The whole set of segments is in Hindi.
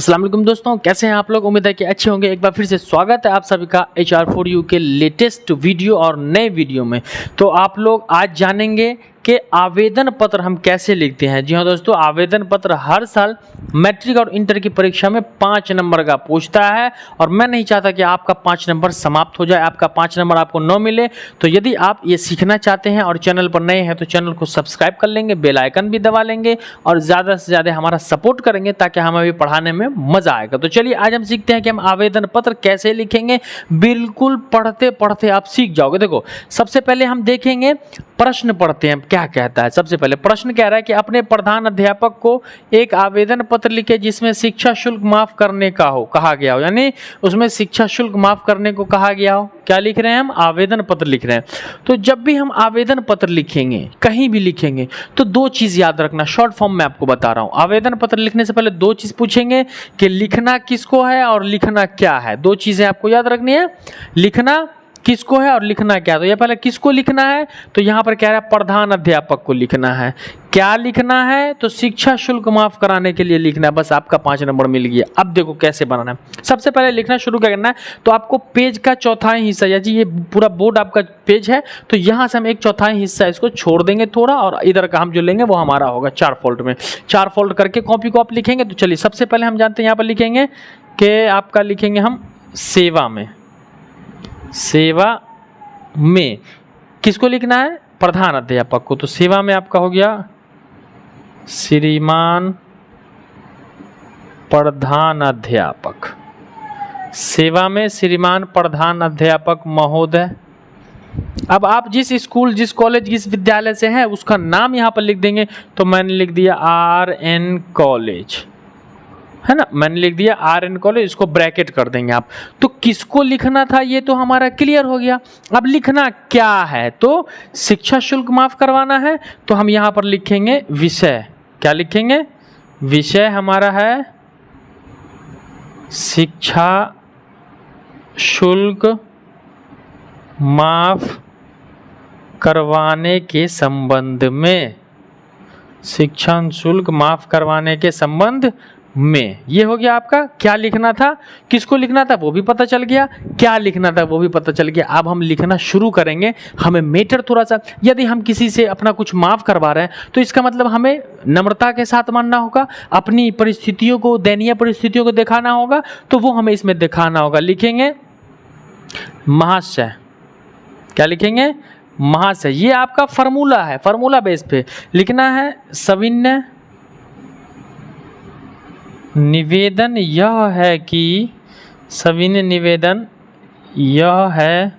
अस्सलाम वालेकुम दोस्तों, कैसे हैं आप लोग। उम्मीद है कि अच्छे होंगे। एक बार फिर से स्वागत है आप सभी का HR4U के लेटेस्ट वीडियो और नए वीडियो में। तो आप लोग आज जानेंगे कि आवेदन पत्र हम कैसे लिखते हैं। जी हाँ दोस्तों, आवेदन पत्र हर साल मैट्रिक और इंटर की परीक्षा में 5 नंबर का पूछता है और मैं नहीं चाहता कि आपका 5 नंबर समाप्त हो जाए, आपका 5 नंबर आपको न मिले। तो यदि आप ये सीखना चाहते हैं और चैनल पर नए हैं तो चैनल को सब्सक्राइब कर लेंगे, बेल आइकन भी दबा लेंगे और ज़्यादा से ज़्यादा हमारा सपोर्ट करेंगे ताकि हमें भी पढ़ाने में मज़ा आएगा। तो चलिए आज हम सीखते हैं कि हम आवेदन पत्र कैसे लिखेंगे। बिल्कुल पढ़ते पढ़ते आप सीख जाओगे। देखो, सबसे पहले हम देखेंगे, प्रश्न पढ़ते हैं क्या कहता है। सबसे पहले प्रश्न कह रहा है कि अपने प्रधान अध्यापक को एक आवेदन पत्र लिखे जिसमें शिक्षा शुल्क माफ करने का हो, कहा गया हो, यानी उसमें शिक्षा शुल्क माफ करने को कहा गया हो। क्या लिख रहे हैं हम? आवेदन पत्र लिख रहे हैं। तो जब भी हम आवेदन पत्र लिखेंगे, कहीं भी लिखेंगे, तो दो चीज याद रखना। शॉर्ट फॉर्म में आपको बता रहा हूं, आवेदन पत्र लिखने से पहले दो चीज पूछेंगे कि लिखना किसको है और लिखना क्या है। दो चीजें आपको याद रखनी है, लिखना किसको है और लिखना क्या है। तो ये पहले किसको लिखना है, तो यहां पर कह रहा है प्रधान अध्यापक को लिखना है। क्या लिखना है, तो शिक्षा शुल्क माफ कराने के लिए लिखना है। बस आपका 5 नंबर मिल गया। अब देखो कैसे बनाना है। सबसे पहले लिखना शुरू क्या करना है, तो आपको पेज का चौथाई हिस्सा, या जी ये पूरा बोर्ड आपका पेज है, तो यहां से हम एक चौथाई हिस्सा इसको छोड़ देंगे थोड़ा, और इधर का हम जो लेंगे वो हमारा होगा 4 फोल्ड में। 4 फोल्ड करके कॉपी को आप लिखेंगे। तो चलिए सबसे पहले हम जानते हैं, यहाँ पर लिखेंगे कि आपका लिखेंगे हम सेवा में। सेवा में किसको लिखना है? प्रधान अध्यापक को। तो सेवा में आपका हो गया श्रीमान प्रधान अध्यापक। सेवा में श्रीमान प्रधान अध्यापक महोदय। अब आप जिस स्कूल, जिस कॉलेज, जिस विद्यालय से हैं उसका नाम यहाँ पर लिख देंगे। तो मैंने लिख दिया RN कॉलेज, है ना, मैंने लिख दिया RN कॉलेज। इसको ब्रैकेट कर देंगे आप। तो किसको लिखना था ये तो हमारा क्लियर हो गया। अब लिखना क्या है, तो शिक्षा शुल्क माफ करवाना है। तो हम यहाँ पर लिखेंगे विषय। क्या लिखेंगे? विषय हमारा है शिक्षा शुल्क माफ करवाने के संबंध में। शिक्षा शुल्क माफ करवाने के संबंध में, ये हो गया आपका। क्या लिखना था, किसको लिखना था वो भी पता चल गया, क्या लिखना था वो भी पता चल गया। अब हम लिखना शुरू करेंगे। हमें मेटर थोड़ा सा, यदि हम किसी से अपना कुछ माफ करवा रहे हैं तो इसका मतलब हमें नम्रता के साथ मानना होगा, अपनी परिस्थितियों को, दयनीय परिस्थितियों को दिखाना होगा, तो वो हमें इसमें दिखाना होगा। लिखेंगे महाशय। क्या लिखेंगे? महाशय। ये आपका फॉर्मूला है, फॉर्मूला बेस पे लिखना है। सविनय निवेदन यह है कि, सविनय निवेदन यह है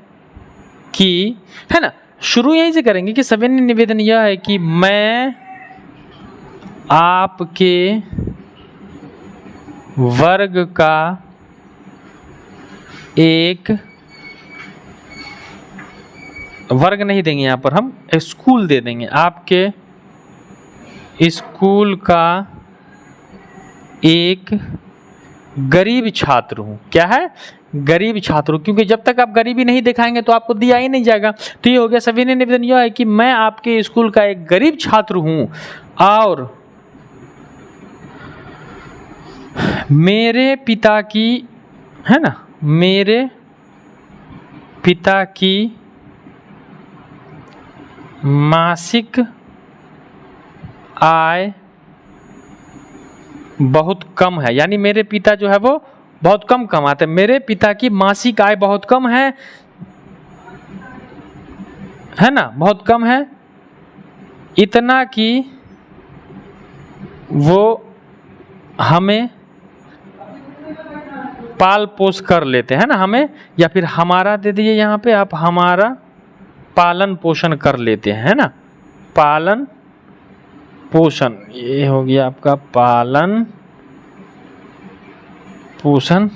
कि, है ना, शुरू यहीं से करेंगे कि सविनय निवेदन यह है कि मैं आपके वर्ग का एक, वर्ग नहीं देंगे यहाँ पर, हम स्कूल दे देंगे। आपके स्कूल का एक गरीब छात्र हूँ। क्या है? गरीब छात्र हूँ, क्योंकि जब तक आप गरीबी नहीं दिखाएंगे तो आपको दिया ही नहीं जाएगा। तो ये हो गया सविनय निवेदन यह है कि मैं आपके स्कूल का एक गरीब छात्र हूँ और मेरे पिता की, है ना, मेरे पिता की मासिक आय बहुत कम है। यानी मेरे पिता जो है वो बहुत कम कमाते हैं। मेरे पिता की मासिक आय बहुत कम है ना, बहुत कम है, इतना कि वो हमें पाल पोस कर लेते हैं ना, हमें, या फिर हमारा दे दीजिए यहाँ पे आप, हमारा पालन पोषण कर लेते हैं, है ना, पालन पोषण। ये हो गया आपका पालन पोषण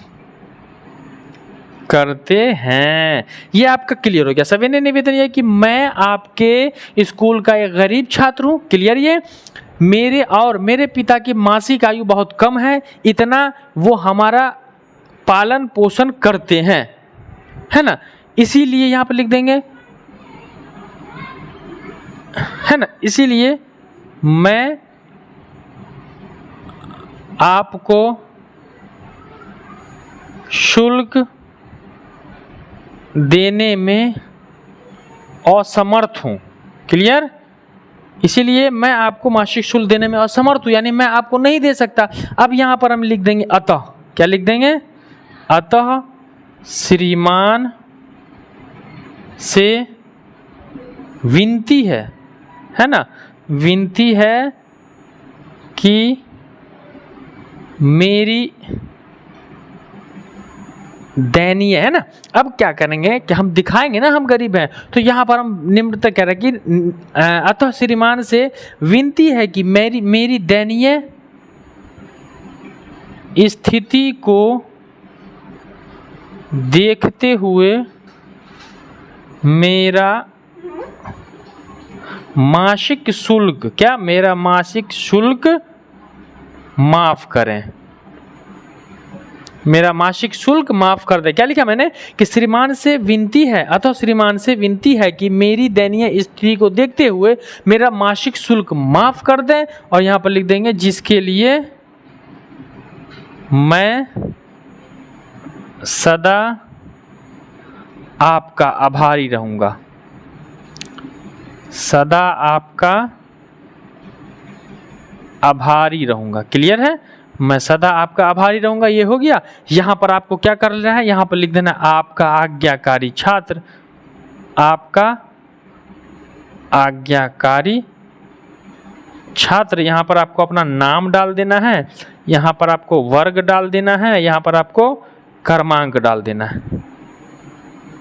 करते हैं। ये आपका क्लियर हो गया। सविनय निवेदन ये कि मैं आपके स्कूल का एक गरीब छात्र हूँ। क्लियर? ये मेरे और मेरे पिता की मासिक आयु बहुत कम है, इतना वो हमारा पालन पोषण करते हैं, है ना। इसीलिए यहाँ पर लिख देंगे, है ना, इसीलिए मैं आपको शुल्क देने में असमर्थ हूँ। क्लियर? इसीलिए मैं आपको मासिक शुल्क देने में असमर्थ हूँ, यानी मैं आपको नहीं दे सकता। अब यहाँ पर हम लिख देंगे अतः। क्या लिख देंगे? अतः श्रीमान से विनती है ना, विनती है कि मेरी दयनीय, है ना। अब क्या करेंगे कि हम दिखाएंगे ना हम गरीब हैं, तो यहाँ पर हम निम्नतः कह रहे हैं कि अतः श्रीमान से विनती है कि मेरी दयनीय स्थिति को देखते हुए मेरा मासिक शुल्क, क्या मेरा मासिक शुल्क माफ करें, मेरा मासिक शुल्क माफ कर दे। क्या लिखा मैंने कि श्रीमान से विनती है, अतः श्रीमान से विनती है कि मेरी दयनीय स्थिति को देखते हुए मेरा मासिक शुल्क माफ कर दे। और यहाँ पर लिख देंगे जिसके लिए मैं सदा आपका आभारी रहूंगा, सदा आपका आभारी रहूंगा। क्लियर है? मैं सदा आपका आभारी रहूंगा, ये हो गया। यहाँ पर आपको क्या कर रहा है, यहाँ पर लिख देना आपका आज्ञाकारी छात्र, आपका आज्ञाकारी छात्र। यहाँ पर आपको अपना नाम डाल देना है, यहाँ पर आपको वर्ग डाल देना है, यहाँ पर आपको क्रमांक डाल देना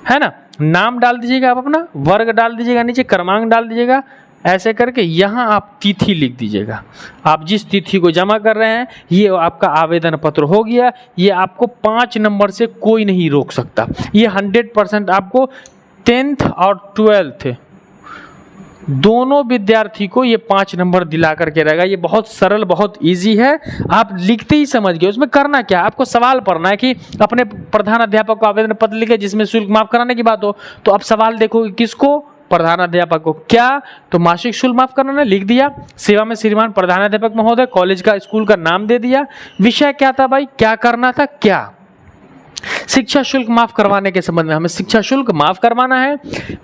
है ना। नाम डाल दीजिएगा आप अपना, वर्ग डाल दीजिएगा, नीचे क्रमांक डाल दीजिएगा, ऐसे करके यहाँ आप तिथि लिख दीजिएगा। आप जिस तिथि को जमा कर रहे हैं ये आपका आवेदन पत्र हो गया। ये आपको 5 नंबर से कोई नहीं रोक सकता। ये 100% आपको 10th और 12th दोनों विद्यार्थी को ये 5 नंबर दिला करके रहेगा। ये बहुत सरल, बहुत इजी है, आप लिखते ही समझ गए। उसमें करना क्या, आपको सवाल पढ़ना है कि अपने प्रधान अध्यापक को आवेदन पत्र लिखे जिसमें शुल्क माफ कराने की बात हो। तो आप सवाल देखोगे किसको, प्रधान अध्यापक को। क्या, तो मासिक शुल्क माफ कराना, लिख दिया। सेवा में श्रीमान प्रधान अध्यापक महोदय, कॉलेज का स्कूल का नाम दे दिया। विषय क्या था भाई, क्या करना था, क्या शिक्षा शुल्क माफ करवाने के संबंध में हमें शिक्षा शुल्क माफ करवाना है।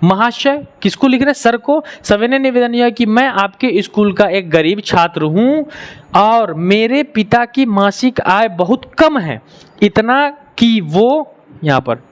महाशय किसको लिख रहे हैं, सर को। सविनय निवेदन यह कि मैं आपके स्कूल का एक गरीब छात्र हूं और मेरे पिता की मासिक आय बहुत कम है, इतना कि वो, यहाँ पर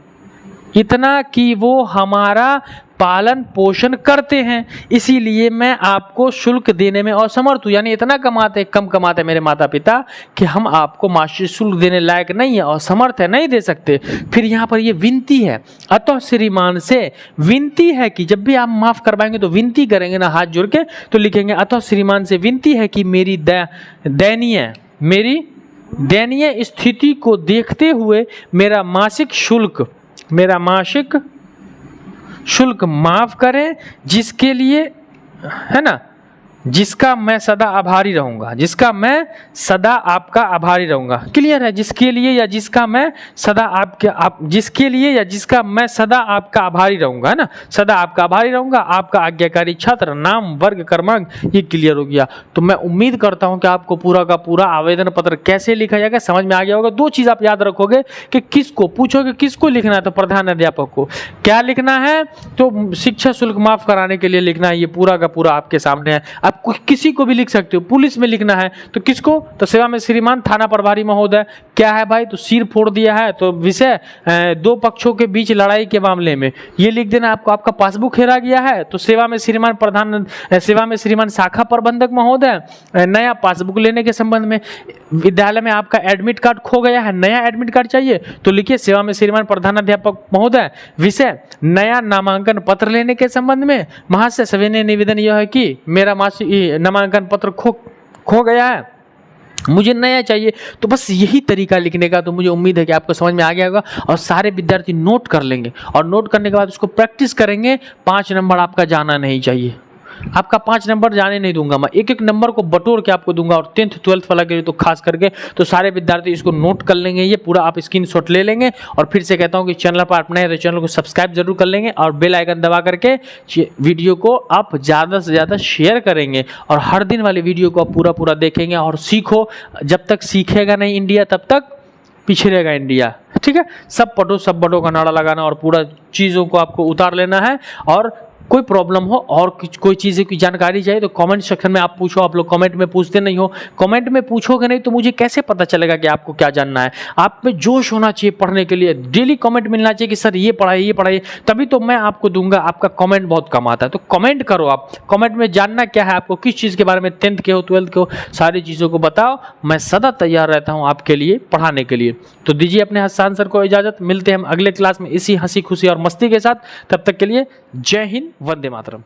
इतना कि वो हमारा पालन पोषण करते हैं, इसीलिए मैं आपको शुल्क देने में असमर्थ हूँ। यानी इतना कमाते, कम कमाते मेरे माता पिता कि हम आपको मासिक शुल्क देने लायक नहीं है, असमर्थ है, नहीं दे सकते। फिर यहाँ पर ये विनती है, अतः श्रीमान से विनती है कि, जब भी आप माफ करवाएंगे तो विनती करेंगे ना हाथ जोड़ के, तो लिखेंगे अतः श्रीमान से विनती है कि मेरी दयनीय स्थिति को देखते हुए मेरा मासिक शुल्क माफ करें, जिसके लिए, है ना, जिसका मैं सदा आभारी रहूंगा, जिसका मैं सदा आपका आभारी रहूंगा। क्लियर है? जिसके लिए या जिसका मैं सदा जिसके लिए या जिसका मैं सदा आपका आभारी रहूंगा, है ना, सदा आपका आभारी रहूंगा। आपका आज्ञाकारी छात्र, नाम, वर्ग, क्रमांक, ये क्लियर हो गया। तो मैं उम्मीद करता हूं कि आपको पूरा का पूरा आवेदन पत्र कैसे लिखा जाएगा समझ में आ गया होगा। 2 चीज आप याद रखोगे कि किसको पूछोगे, किसको लिखना है, तो प्रधान अध्यापक को। क्या लिखना है, तो शिक्षा शुल्क माफ कराने के लिए लिखना है। ये पूरा का पूरा आपके सामने है। आप किसी को भी लिख सकते हो। पुलिस में लिखना है तो किसको, तो सेवा में श्रीमान थाना प्रभारी महोदय। क्या है भाई, तो सिर फोड़ दिया है, तो विषय 2 पक्षों के बीच लड़ाई के मामले में, ये लिख देना आपको। आपका पासबुक हेरा गया है तो सेवा में श्रीमान शाखा प्रबंधक महोदय, नया पासबुक लेने के संबंध में। विद्यालय में आपका एडमिट कार्ड खो गया है, नया एडमिट कार्ड चाहिए, तो लिखिए सेवा में श्रीमान प्रधानाध्यापक महोदय, विषय नया नामांकन पत्र लेने के संबंध में। महाशय सविनय निवेदन यह है कि मेरा मासिक नामांकन पत्र खो गया है, मुझे नया चाहिए। तो बस यही तरीका लिखने का। तो मुझे उम्मीद है कि आपको समझ में आ गया होगा और सारे विद्यार्थी नोट कर लेंगे और नोट करने के बाद उसको प्रैक्टिस करेंगे। 5 नंबर आपका जाना नहीं चाहिए, आपका 5 नंबर जाने नहीं दूंगा मैं, एक नंबर को बटोर के आपको दूंगा। और 10th 12th वाला के लिए तो खास करके, तो सारे विद्यार्थी इसको नोट कर लेंगे, ये पूरा आप स्क्रीनशॉट ले लेंगे। और फिर से कहता हूं कि चैनल पर आप नए तो चैनल को सब्सक्राइब जरूर कर लेंगे और बेल आइकन दबा करके वीडियो को आप ज़्यादा से ज़्यादा शेयर करेंगे और हर दिन वाली वीडियो को आप पूरा देखेंगे और सीखो। जब तक सीखेगा नहीं इंडिया तब तक पिछड़ेगा इंडिया। ठीक है, सब पढ़ो, सब बड़ों का नारा लगाना और पूरा चीज़ों को आपको उतार लेना है। और कोई प्रॉब्लम हो और कोई चीज़ की जानकारी चाहिए तो कमेंट सेक्शन में आप पूछो। आप लोग कमेंट में पूछते नहीं हो, कमेंट में पूछोगे नहीं तो मुझे कैसे पता चलेगा कि आपको क्या जानना है। आप में जोश होना चाहिए पढ़ने के लिए, डेली कमेंट मिलना चाहिए कि सर ये पढ़ाइए, तभी तो मैं आपको दूंगा। आपका कमेंट बहुत कम आता है, तो कमेंट करो। आप कमेंट में जानना क्या है आपको, किस चीज़ के बारे में, 10th के हो 12th के हो, सारी चीज़ों को बताओ। मैं सदा तैयार रहता हूँ आपके लिए पढ़ाने के लिए। तो दीजिए अपने हसान सर को इजाज़त, मिलते हैं हम अगले क्लास में इसी हंसी खुशी और मस्ती के साथ। तब तक के लिए जय हिंद, वंदे मातरम।